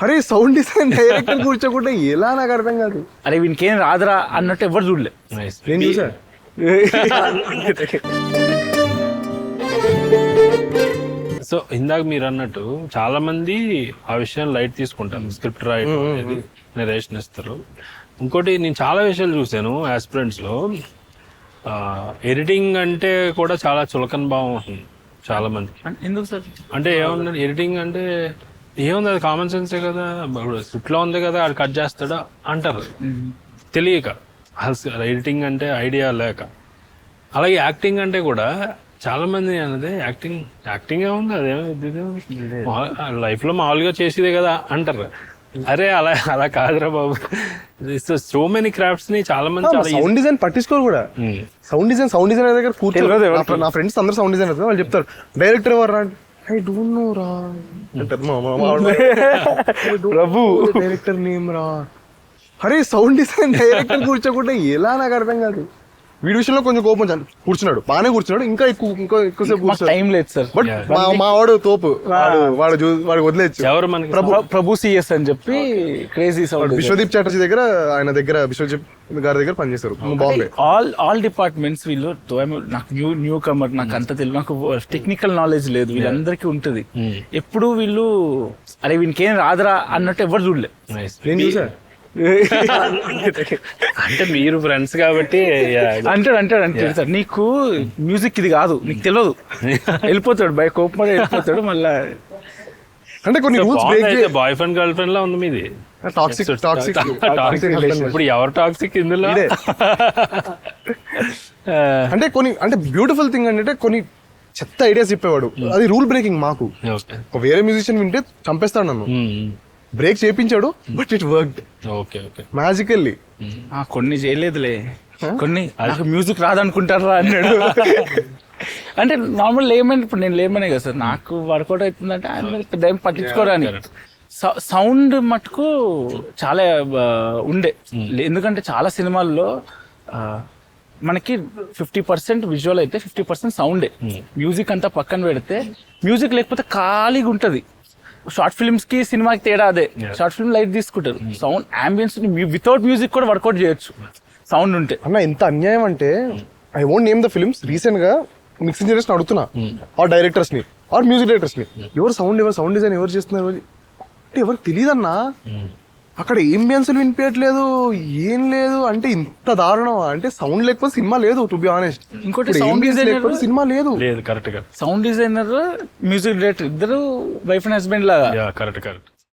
అరే sound design director కూర్చోకుండా ఎలా నాకు అర్థం కాదు. అరే వీనికి ఏం రాదురా అన్నట్టు ఎవరు చూడలే. నేను చూసా. సో ఇందాక మీరు అన్నట్టు చాలా మంది ఆ విషయాన్ని లైట్ తీసుకుంటారు, స్క్రిప్ట్ రాయడం అనేది నరేషన్ ఇస్తారు. ఇంకోటి నేను చాలా విషయాలు చూశాను ఆస్పిరెంట్స్ లో, ఎడిటింగ్ అంటే కూడా చాలా చులకన భావం ఉంటుంది చాలా మంది. ఎందుకు సార్? అంటే ఏముంది ఎడిటింగ్ అంటే ఏముంది, అది కామన్ సెన్సే కదా, స్క్రిప్ట్ లో ఉంది కదా అది కట్ చేస్తాడా అంటారు తెలియక, ఎడిటింగ్ అంటే ఐడియా లేక. అలాగే యాక్టింగ్ అంటే కూడా చాలా మంది అన్నది యాక్టింగ్ ఏముంది, అదేమో లైఫ్ లో మామూలుగా చేసేదే కదా అంటారు. అరే అలా కాదురా బాబు, సో మెనీ క్రాఫ్ట్స్ ని చాలా మంది సౌండ్ డిజైన్ పట్టించుకోరు కూడా. సౌండ్ డిజైన్ దగ్గర కూర్చోరు. నా ఫ్రెండ్స్ అందరు సౌండ్ డిజైన్ వాళ్ళు చెప్తారు డైరెక్టర్ ఎవరు రా, ఐ డోంట్ నో రా ప్రభు డైరెక్టర్ నేమ్ రా. అరే సౌండ్ డిజైన్ డైరెక్టర్ కూర్చోకుండా ఎలా నాకు అర్థం కాదు. వీడి విషయంలో కొంచెం కోపం కూర్చున్నాడు, బాగానే కూర్చున్నాడు, ఇంకా ఎక్కువసేపు కూర్చున్నాడు. టైం లేదు సార్. బట్ మా వాడు తోపు, వాడు వదిలేచ్చు. ఎవరు మనకి ప్రభు సిఎస్ అని చెప్పి క్రేజీ సౌండ్. విశ్వదీప్ చాటర్జీ దగ్గర, ఆయన దగ్గర విశ్వదీప్ గారి దగ్గర పనిచేస్తారు బాంబే. ఆల్ డిపార్ట్మెంట్స్ వీళ్ళు, నాకు న్యూ కమర్, నాకు అంత తెలియదు, నాకు టెక్నికల్ నాలెడ్జ్ లేదు, వీళ్ళందరికీ ఉంటుంది. ఎప్పుడు వీళ్ళు అరే వీనికి ఏం రాదురా అన్నట్టు ఎవరు చూడలే. నేను చూసా. అంటే మీరు ఫ్రెండ్స్ కాబట్టి అంటాడు సార్, నీకు మ్యూజిక్ ఇది కాదు, నీకు తెలియదు. వెళ్ళిపోతాడు బై కోపం వెళ్ళిపోతాడు మళ్ళా. అంటే కొన్ని rules break. Boyfriend girlfriend లా ఉంది మీది. టాక్సిక్ ఇప్పుడు ఎవరు టాక్సిక్ ఇందులో? అంటే కొన్ని, అంటే బ్యూటిఫుల్ థింగ్ అంటే కొన్ని చెత్త ఐడియాస్ చెప్పేవాడు, అది రూల్ బ్రేకింగ్. మాకు వేరే మ్యూజిషియన్ వింటే చంపేస్తాడు నన్ను. బ్రేక్ చేయించాడు, బట్ ఇట్ వర్క్డ్ మ్యాజికల్లీ. కొన్ని చేయలేదులే, కొన్ని నాకు మ్యూజిక్ రాదనుకుంటారా అన్నాడు. అంటే నార్మల్ లేమని, ఇప్పుడు నేను లేమనే కదా సార్, నాకు వర్కౌట్ అవుతుందంటే ఆయన పెద్ద ఏం పట్టించుకోరాని. సౌండ్ మటుకు చాలా ఉండే, ఎందుకంటే చాలా సినిమాల్లో మనకి 50% విజువల్ అయితే 50% సౌండే. మ్యూజిక్ అంతా పక్కన పెడితే, మ్యూజిక్ లేకపోతే ఖాళీగా ఉంటుంది. షార్ట్ ఫిల్మ్స్ కి సినిమాకి తేడా అదే, షార్ట్ ఫిల్మ్ లైట్ తీసుకుంటారు, సౌండ్ అంబియన్స్ వితౌట్ మ్యూజిక్ కూడా వర్కౌట్ చేయొచ్చు సౌండ్ ఉంటే. అన్న ఎంత అన్యాయం అంటే, I won't name the films, recent గా మిక్సింగ్ జనరేషన్ అడుగుతున్నా ఆ డైరెక్టర్స్ ని, ఆర్ మ్యూజిక్ డైరెక్టర్స్ ని, ఎవరు సౌండ్ డిజైన్ ఎవరు చేస్తున్నారు అంటే ఎవరికి తెలియదన్నా. అక్కడ ఏంబియన్స్ వినిపించట్లేదు, ఏం లేదు, అంటే ఇంత దారుణం. అంటే సౌండ్ లేకపోతే సినిమా లేదు, టు బి ఆనెస్ట్. ఇంకోటి సౌండ్ డిజైనర్ సినిమా లేదు. Correct. Sound designer, music director ఇద్దరు వైఫ్ అండ్ హస్బెండ్ లాగా. కరెక్ట్.